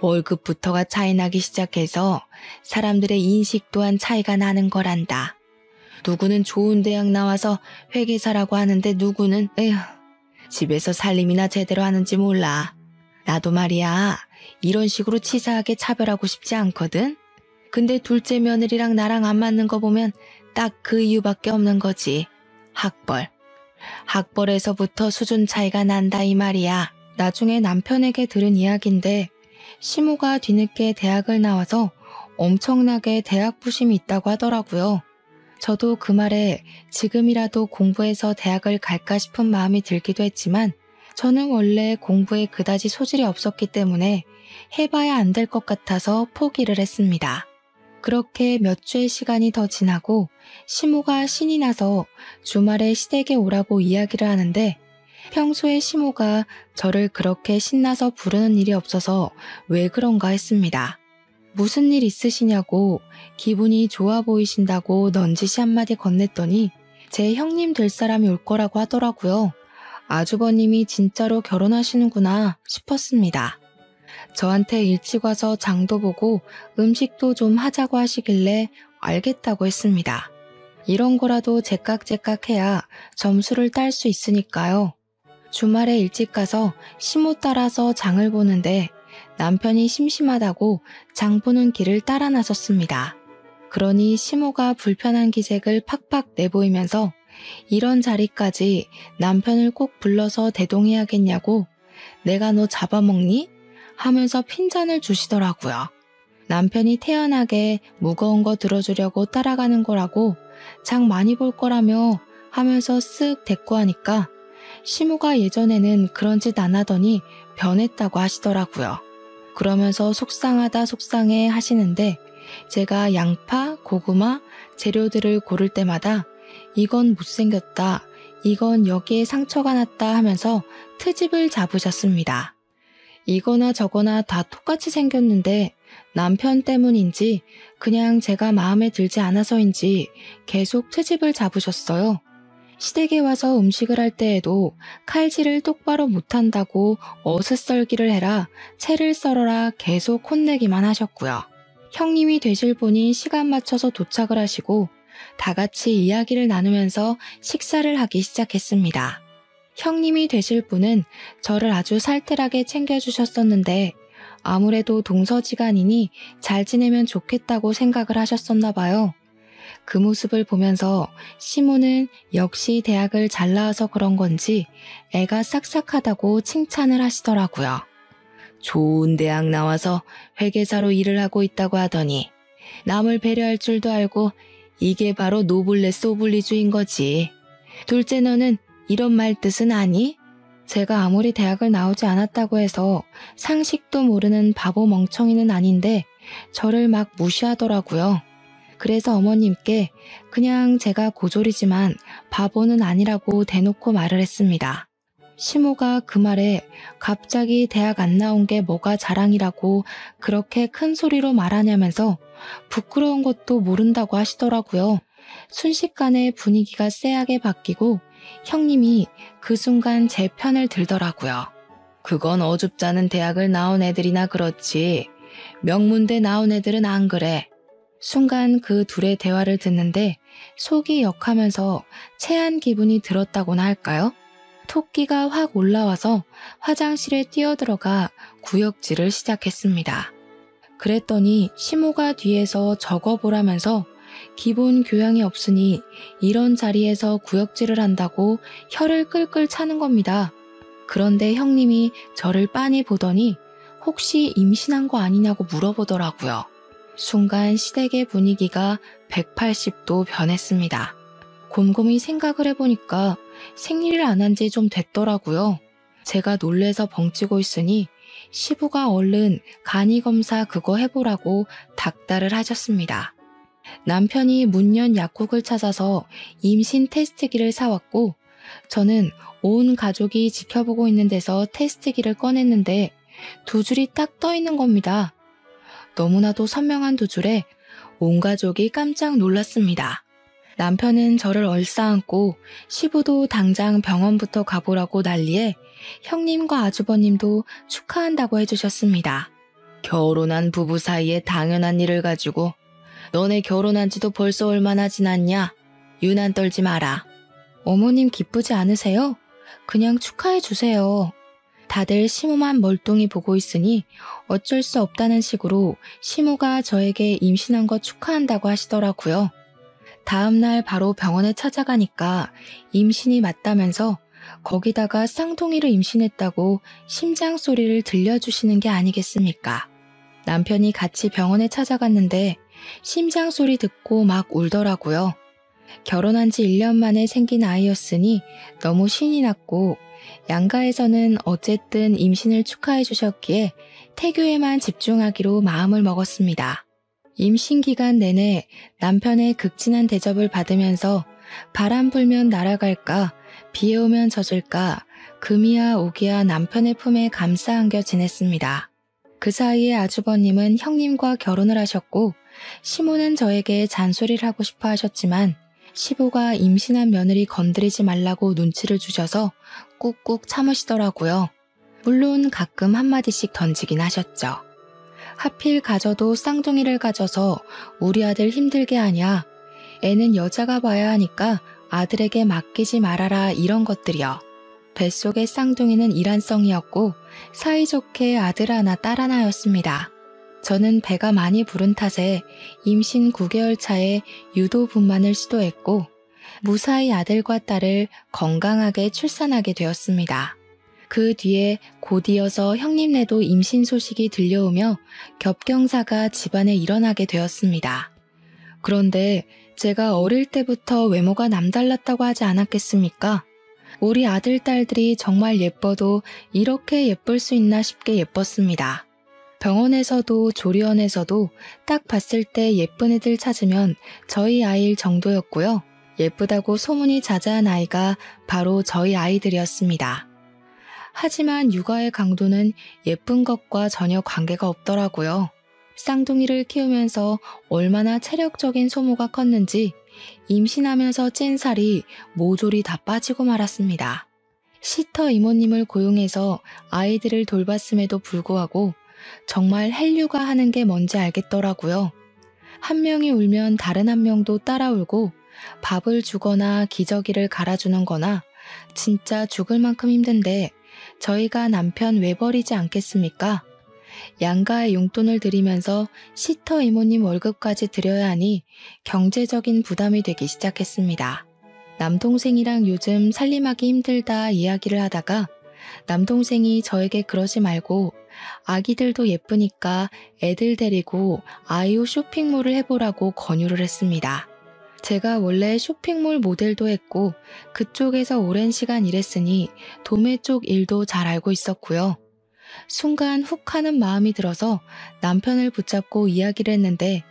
월급부터가 차이 나기 시작해서 사람들의 인식 또한 차이가 나는 거란다. 누구는 좋은 대학 나와서 회계사라고 하는데 누구는 에휴 집에서 살림이나 제대로 하는지 몰라. 나도 말이야 이런 식으로 치사하게 차별하고 싶지 않거든. 근데 둘째 며느리랑 나랑 안 맞는 거 보면 딱 그 이유밖에 없는 거지. 학벌. 학벌에서부터 수준 차이가 난다 이 말이야. 나중에 남편에게 들은 이야기인데 시모가 뒤늦게 대학을 나와서 엄청나게 대학 부심이 있다고 하더라고요. 저도 그 말에 지금이라도 공부해서 대학을 갈까 싶은 마음이 들기도 했지만 저는 원래 공부에 그다지 소질이 없었기 때문에 해봐야 안 될 것 같아서 포기를 했습니다. 그렇게 몇 주의 시간이 더 지나고 시모가 신이 나서 주말에 시댁에 오라고 이야기를 하는데 평소에 시모가 저를 그렇게 신나서 부르는 일이 없어서 왜 그런가 했습니다. 무슨 일 있으시냐고 기분이 좋아 보이신다고 넌지시 한마디 건넸더니 제 형님 될 사람이 올 거라고 하더라고요. 아주버님이 진짜로 결혼하시는구나 싶었습니다. 저한테 일찍 와서 장도 보고 음식도 좀 하자고 하시길래 알겠다고 했습니다. 이런 거라도 제깍제깍 해야 점수를 딸 수 있으니까요. 주말에 일찍 가서 시모 따라서 장을 보는데 남편이 심심하다고 장 보는 길을 따라 나섰습니다. 그러니 시모가 불편한 기색을 팍팍 내보이면서 이런 자리까지 남편을 꼭 불러서 대동해야겠냐고 내가 너 잡아먹니? 하면서 핀잔을 주시더라고요. 남편이 태연하게 무거운 거 들어주려고 따라가는 거라고 장 많이 볼 거라며 하면서 쓱 대꾸하니까 시모가 예전에는 그런 짓 안 하더니 변했다고 하시더라고요. 그러면서 속상하다 속상해 하시는데 제가 양파, 고구마, 재료들을 고를 때마다 이건 못생겼다, 이건 여기에 상처가 났다 하면서 트집을 잡으셨습니다. 이거나 저거나 다 똑같이 생겼는데 남편 때문인지 그냥 제가 마음에 들지 않아서인지 계속 트집을 잡으셨어요. 시댁에 와서 음식을 할 때에도 칼질을 똑바로 못한다고 어슷썰기를 해라, 채를 썰어라 계속 혼내기만 하셨고요. 형님이 되실 분이 시간 맞춰서 도착을 하시고 다 같이 이야기를 나누면서 식사를 하기 시작했습니다. 형님이 되실 분은 저를 아주 살뜰하게 챙겨주셨었는데 아무래도 동서지간이니 잘 지내면 좋겠다고 생각을 하셨었나 봐요. 그 모습을 보면서 시모는 역시 대학을 잘 나와서 그런 건지 애가 싹싹하다고 칭찬을 하시더라고요. 좋은 대학 나와서 회계사로 일을 하고 있다고 하더니 남을 배려할 줄도 알고 이게 바로 노블레스 오블리주인 거지. 둘째 너는 이런 말 뜻은 아니? 제가 아무리 대학을 나오지 않았다고 해서 상식도 모르는 바보 멍청이는 아닌데 저를 막 무시하더라고요. 그래서 어머님께 그냥 제가 고졸이지만 바보는 아니라고 대놓고 말을 했습니다. 시모가 그 말에 갑자기 대학 안 나온 게 뭐가 자랑이라고 그렇게 큰 소리로 말하냐면서 부끄러운 것도 모른다고 하시더라고요. 순식간에 분위기가 쎄하게 바뀌고 형님이 그 순간 제 편을 들더라고요. 그건 어줍잖은 대학을 나온 애들이나 그렇지. 명문대 나온 애들은 안 그래. 순간 그 둘의 대화를 듣는데 속이 역하면서 체한 기분이 들었다고나 할까요? 토끼가 확 올라와서 화장실에 뛰어들어가 구역질을 시작했습니다. 그랬더니 시모가 뒤에서 적어보라면서 기본 교양이 없으니 이런 자리에서 구역질을 한다고 혀를 끌끌 차는 겁니다. 그런데 형님이 저를 빤히 보더니 혹시 임신한 거 아니냐고 물어보더라고요. 순간 시댁의 분위기가 180도 변했습니다. 곰곰이 생각을 해보니까 생리를 안 한 지 좀 됐더라고요. 제가 놀래서 벙찌고 있으니 시부가 얼른 간이검사 그거 해보라고 닥달을 하셨습니다. 남편이 문연 약국을 찾아서 임신 테스트기를 사왔고 저는 온 가족이 지켜보고 있는 데서 테스트기를 꺼냈는데 두 줄이 딱 떠 있는 겁니다. 너무나도 선명한 두 줄에 온 가족이 깜짝 놀랐습니다. 남편은 저를 얼싸안고 시부도 당장 병원부터 가보라고 난리에 형님과 아주버님도 축하한다고 해주셨습니다. 결혼한 부부 사이에 당연한 일을 가지고 너네 결혼한 지도 벌써 얼마나 지났냐? 유난 떨지 마라. 어머님 기쁘지 않으세요? 그냥 축하해 주세요. 다들 시모만 멀뚱히 보고 있으니 어쩔 수 없다는 식으로 시모가 저에게 임신한 거 축하한다고 하시더라고요. 다음날 바로 병원에 찾아가니까 임신이 맞다면서 거기다가 쌍둥이를 임신했다고 심장 소리를 들려주시는 게 아니겠습니까? 남편이 같이 병원에 찾아갔는데 심장 소리 듣고 막 울더라고요. 결혼한 지 1년 만에 생긴 아이였으니 너무 신이 났고 양가에서는 어쨌든 임신을 축하해 주셨기에 태교에만 집중하기로 마음을 먹었습니다. 임신 기간 내내 남편의 극진한 대접을 받으면서 바람 불면 날아갈까 비 오면 젖을까 금이야 오기야 남편의 품에 감싸 안겨 지냈습니다. 그 사이에 아주버님은 형님과 결혼을 하셨고 시모는 저에게 잔소리를 하고 싶어 하셨지만 시부가 임신한 며느리 건드리지 말라고 눈치를 주셔서 꾹꾹 참으시더라고요. 물론 가끔 한마디씩 던지긴 하셨죠. 하필 가져도 쌍둥이를 가져서 우리 아들 힘들게 하냐. 애는 여자가 봐야 하니까 아들에게 맡기지 말아라 이런 것들이요. 뱃속의 쌍둥이는 일란성이었고 사이좋게 아들 하나 딸 하나였습니다. 저는 배가 많이 부른 탓에 임신 9개월 차에 유도 분만을 시도했고 무사히 아들과 딸을 건강하게 출산하게 되었습니다. 그 뒤에 곧이어서 형님네도 임신 소식이 들려오며 겹경사가 집안에 일어나게 되었습니다. 그런데 제가 어릴 때부터 외모가 남달랐다고 하지 않았겠습니까? 우리 아들, 딸들이 정말 예뻐도 이렇게 예쁠 수 있나 싶게 예뻤습니다. 병원에서도 조리원에서도 딱 봤을 때 예쁜 애들 찾으면 저희 아이일 정도였고요. 예쁘다고 소문이 자자한 아이가 바로 저희 아이들이었습니다. 하지만 육아의 강도는 예쁜 것과 전혀 관계가 없더라고요. 쌍둥이를 키우면서 얼마나 체력적인 소모가 컸는지 임신하면서 찐 살이 모조리 다 빠지고 말았습니다. 시터 이모님을 고용해서 아이들을 돌봤음에도 불구하고 정말 헬류가 하는 게 뭔지 알겠더라고요. 한 명이 울면 다른 한 명도 따라 울고 밥을 주거나 기저귀를 갈아주는 거나 진짜 죽을 만큼 힘든데 저희가 남편 왜 버리지 않겠습니까? 양가의 용돈을 드리면서 시터 이모님 월급까지 드려야 하니 경제적인 부담이 되기 시작했습니다. 남동생이랑 요즘 살림하기 힘들다 이야기를 하다가 남동생이 저에게 그러지 말고 아기들도 예쁘니까 애들 데리고 아이오 쇼핑몰을 해보라고 권유를 했습니다. 제가 원래 쇼핑몰 모델도 했고 그쪽에서 오랜 시간 일했으니 도매 쪽 일도 잘 알고 있었고요. 순간 훅 하는 마음이 들어서 남편을 붙잡고 이야기를 했는데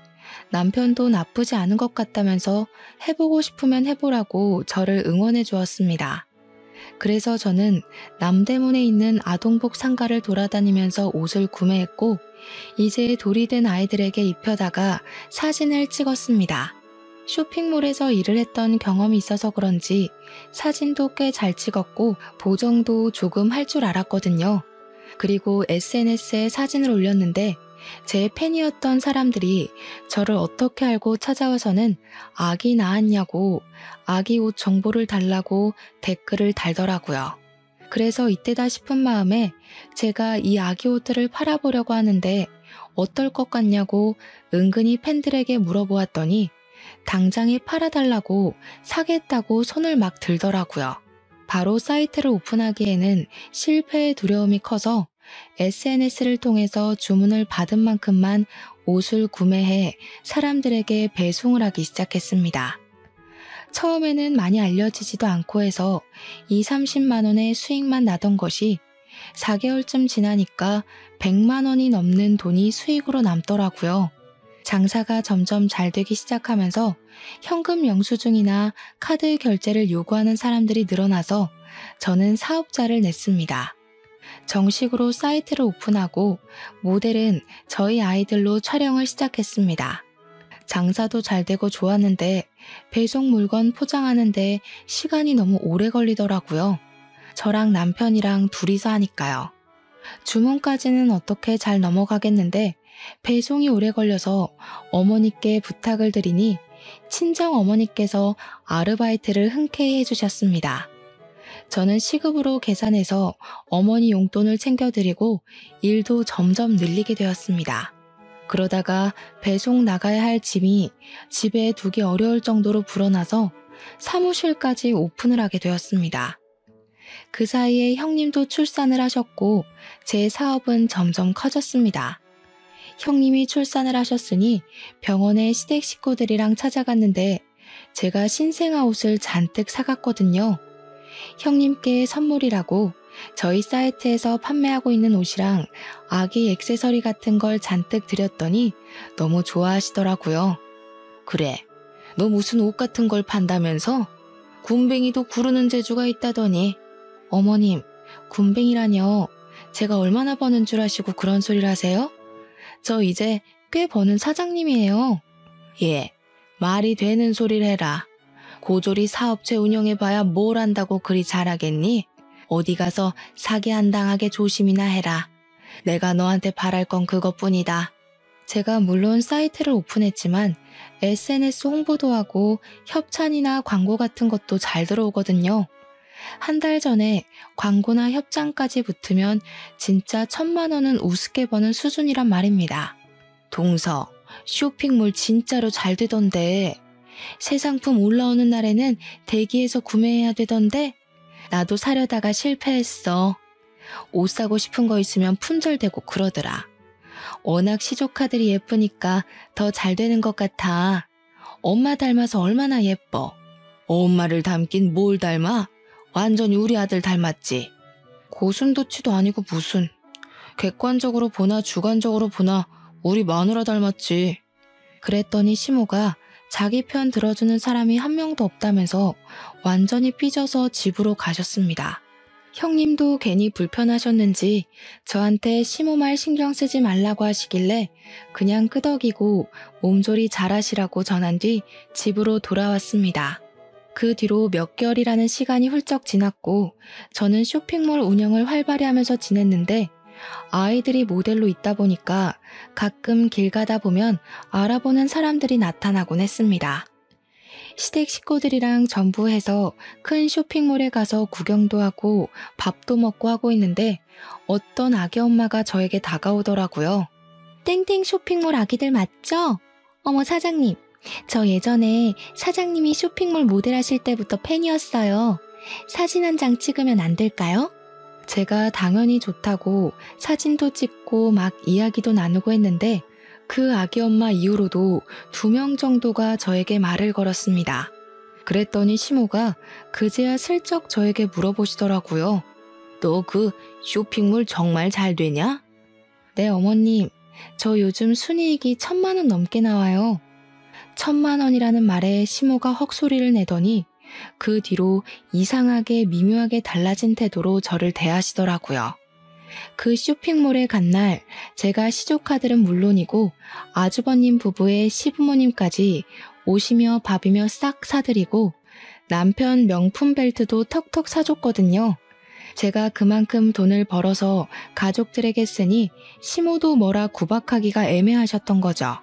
남편도 나쁘지 않은 것 같다면서 해보고 싶으면 해보라고 저를 응원해 주었습니다. 그래서 저는 남대문에 있는 아동복 상가를 돌아다니면서 옷을 구매했고 이제 돌이 된 아이들에게 입혀다가 사진을 찍었습니다. 쇼핑몰에서 일을 했던 경험이 있어서 그런지 사진도 꽤 잘 찍었고 보정도 조금 할 줄 알았거든요. 그리고 SNS에 사진을 올렸는데 제 팬이었던 사람들이 저를 어떻게 알고 찾아와서는 아기 낳았냐고 아기 옷 정보를 달라고 댓글을 달더라고요. 그래서 이때다 싶은 마음에 제가 이 아기 옷들을 팔아보려고 하는데 어떨 것 같냐고 은근히 팬들에게 물어보았더니 당장에 팔아달라고 사겠다고 손을 막 들더라고요. 바로 사이트를 오픈하기에는 실패의 두려움이 커서 SNS를 통해서 주문을 받은 만큼만 옷을 구매해 사람들에게 배송을 하기 시작했습니다. 처음에는 많이 알려지지도 않고 해서 2, 30만 원의 수익만 나던 것이 4개월쯤 지나니까 100만 원이 넘는 돈이 수익으로 남더라고요. 장사가 점점 잘 되기 시작하면서 현금 영수증이나 카드 결제를 요구하는 사람들이 늘어나서 저는 사업자를 냈습니다. 정식으로 사이트를 오픈하고 모델은 저희 아이들로 촬영을 시작했습니다. 장사도 잘 되고 좋았는데 배송 물건 포장하는데 시간이 너무 오래 걸리더라고요. 저랑 남편이랑 둘이서 하니까요. 주문까지는 어떻게 잘 넘어가겠는데 배송이 오래 걸려서 어머니께 부탁을 드리니 친정 어머니께서 아르바이트를 흔쾌히 해주셨습니다. 저는 시급으로 계산해서 어머니 용돈을 챙겨드리고 일도 점점 늘리게 되었습니다. 그러다가 배송 나가야 할 짐이 집에 두기 어려울 정도로 불어나서 사무실까지 오픈을 하게 되었습니다. 그 사이에 형님도 출산을 하셨고 제 사업은 점점 커졌습니다. 형님이 출산을 하셨으니 병원에 시댁 식구들이랑 찾아갔는데 제가 신생아 옷을 잔뜩 사갔거든요. 형님께 선물이라고 저희 사이트에서 판매하고 있는 옷이랑 아기 액세서리 같은 걸 잔뜩 드렸더니 너무 좋아하시더라고요. 그래, 너 무슨 옷 같은 걸 판다면서? 군뱅이도 구르는 재주가 있다더니. 어머님, 군뱅이라뇨. 제가 얼마나 버는 줄 아시고 그런 소리를 하세요? 저 이제 꽤 버는 사장님이에요. 예, 말이 되는 소리를 해라. 고졸이 사업체 운영해봐야 뭘 안다고 그리 잘하겠니? 어디 가서 사기 안 당하게 조심이나 해라. 내가 너한테 바랄 건 그것뿐이다. 제가 물론 사이트를 오픈했지만 SNS 홍보도 하고 협찬이나 광고 같은 것도 잘 들어오거든요. 한 달 전에 광고나 협찬까지 붙으면 진짜 1,000만 원은 우습게 버는 수준이란 말입니다. 동서, 쇼핑몰 진짜로 잘 되던데 새 상품 올라오는 날에는 대기해서 구매해야 되던데 나도 사려다가 실패했어. 옷 사고 싶은 거 있으면 품절되고 그러더라. 워낙 시조카들이 예쁘니까 더 잘 되는 것 같아. 엄마 닮아서 얼마나 예뻐. 엄마를 닮긴 뭘 닮아? 완전히 우리 아들 닮았지. 고슴도치도 아니고 무슨. 객관적으로 보나 주관적으로 보나 우리 마누라 닮았지. 그랬더니 시모가 자기 편 들어주는 사람이 한 명도 없다면서 완전히 삐져서 집으로 가셨습니다. 형님도 괜히 불편하셨는지 저한테 시모 말 신경 쓰지 말라고 하시길래 그냥 끄덕이고 몸조리 잘하시라고 전한 뒤 집으로 돌아왔습니다. 그 뒤로 몇 개월이라는 시간이 훌쩍 지났고 저는 쇼핑몰 운영을 활발히 하면서 지냈는데 아이들이 모델로 있다 보니까 가끔 길 가다 보면 알아보는 사람들이 나타나곤 했습니다. 시댁 식구들이랑 전부 해서 큰 쇼핑몰에 가서 구경도 하고 밥도 먹고 하고 있는데 어떤 아기 엄마가 저에게 다가오더라고요. 땡땡 쇼핑몰 아기들 맞죠? 어머 사장님, 저 예전에 사장님이 쇼핑몰 모델 하실 때부터 팬이었어요. 사진 한 장 찍으면 안 될까요? 제가 당연히 좋다고 사진도 찍고 막 이야기도 나누고 했는데 그 아기 엄마 이후로도 2명 정도가 저에게 말을 걸었습니다. 그랬더니 시모가 그제야 슬쩍 저에게 물어보시더라고요. 너 그 쇼핑몰 정말 잘 되냐? 네 어머님, 저 요즘 순이익이 1,000만 원 넘게 나와요. 1,000만 원이라는 말에 시모가 헉소리를 내더니 그 뒤로 이상하게 미묘하게 달라진 태도로 저를 대하시더라고요. 그 쇼핑몰에 간 날 제가 시조카들은 물론이고 아주버님 부부의 시부모님까지 옷이며 밥이며 싹 사드리고 남편 명품 벨트도 턱턱 사줬거든요. 제가 그만큼 돈을 벌어서 가족들에게 쓰니 시모도 뭐라 구박하기가 애매하셨던 거죠.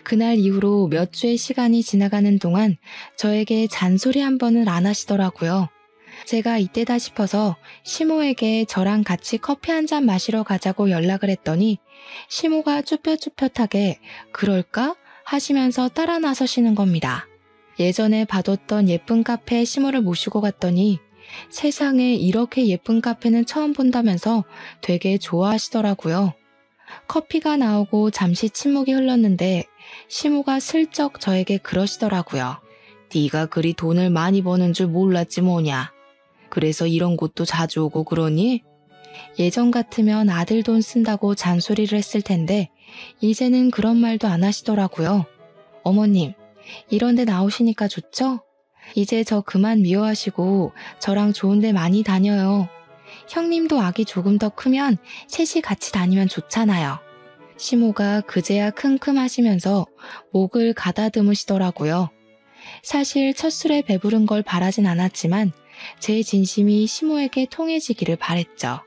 그날 이후로 몇 주의 시간이 지나가는 동안 저에게 잔소리 한 번은 안 하시더라고요. 제가 이때다 싶어서 시모에게 저랑 같이 커피 한 잔 마시러 가자고 연락을 했더니 시모가 쭈뼛쭈뼛하게 그럴까? 하시면서 따라 나서시는 겁니다. 예전에 봐뒀던 예쁜 카페에 시모를 모시고 갔더니 세상에 이렇게 예쁜 카페는 처음 본다면서 되게 좋아하시더라고요. 커피가 나오고 잠시 침묵이 흘렀는데 시모가 슬쩍 저에게 그러시더라고요. 네가 그리 돈을 많이 버는 줄 몰랐지 뭐냐. 그래서 이런 곳도 자주 오고 그러니? 예전 같으면 아들 돈 쓴다고 잔소리를 했을 텐데 이제는 그런 말도 안 하시더라고요. 어머님, 이런 데 나오시니까 좋죠? 이제 저 그만 미워하시고 저랑 좋은 데 많이 다녀요. 형님도 아기 조금 더 크면 셋이 같이 다니면 좋잖아요. 시모가 그제야 킁킁 하시면서 목을 가다듬으시더라고요. 사실 첫 술에 배부른 걸 바라진 않았지만 제 진심이 시모에게 통해지기를 바랬죠.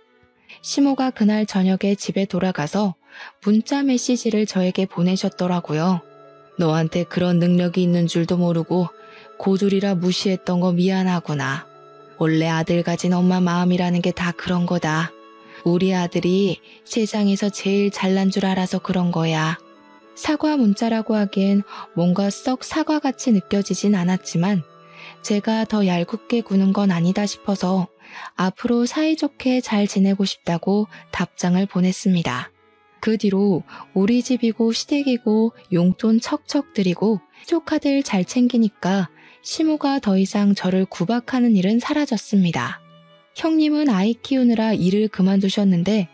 시모가 그날 저녁에 집에 돌아가서 문자 메시지를 저에게 보내셨더라고요. 너한테 그런 능력이 있는 줄도 모르고 고졸이라 무시했던 거 미안하구나. 원래 아들 가진 엄마 마음이라는 게 다 그런 거다. 우리 아들이 세상에서 제일 잘난 줄 알아서 그런 거야. 사과 문자라고 하기엔 뭔가 썩 사과같이 느껴지진 않았지만 제가 더 얄궂게 구는 건 아니다 싶어서 앞으로 사이좋게 잘 지내고 싶다고 답장을 보냈습니다. 그 뒤로 우리 집이고 시댁이고 용돈 척척 드리고 조카들 잘 챙기니까 시모가 더 이상 저를 구박하는 일은 사라졌습니다. 형님은 아이 키우느라 일을 그만두셨는데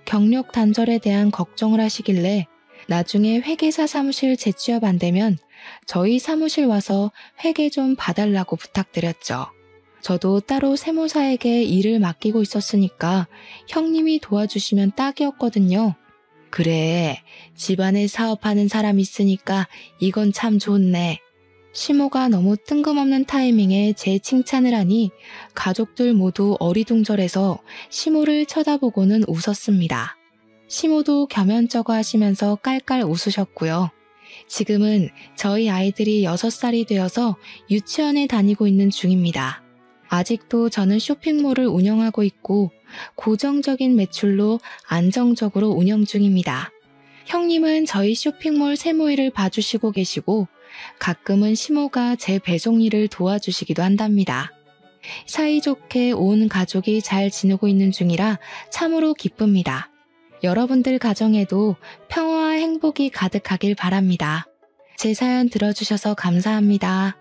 경력 단절에 대한 걱정을 하시길래 나중에 회계사 사무실 재취업 안 되면 저희 사무실 와서 회계 좀 봐달라고 부탁드렸죠. 저도 따로 세무사에게 일을 맡기고 있었으니까 형님이 도와주시면 딱이었거든요. 그래, 집안에 사업하는 사람 있으니까 이건 참 좋네. 시모가 너무 뜬금없는 타이밍에 제 칭찬을 하니 가족들 모두 어리둥절해서 시모를 쳐다보고는 웃었습니다. 시모도 겸연쩍어 하시면서 깔깔 웃으셨고요. 지금은 저희 아이들이 6살이 되어서 유치원에 다니고 있는 중입니다. 아직도 저는 쇼핑몰을 운영하고 있고 고정적인 매출로 안정적으로 운영 중입니다. 형님은 저희 쇼핑몰 세무일을 봐주시고 계시고 가끔은 시모가 제 배송 일을 도와주시기도 한답니다. 사이좋게 온 가족이 잘 지내고 있는 중이라 참으로 기쁩니다. 여러분들 가정에도 평화와 행복이 가득하길 바랍니다. 제 사연 들어주셔서 감사합니다.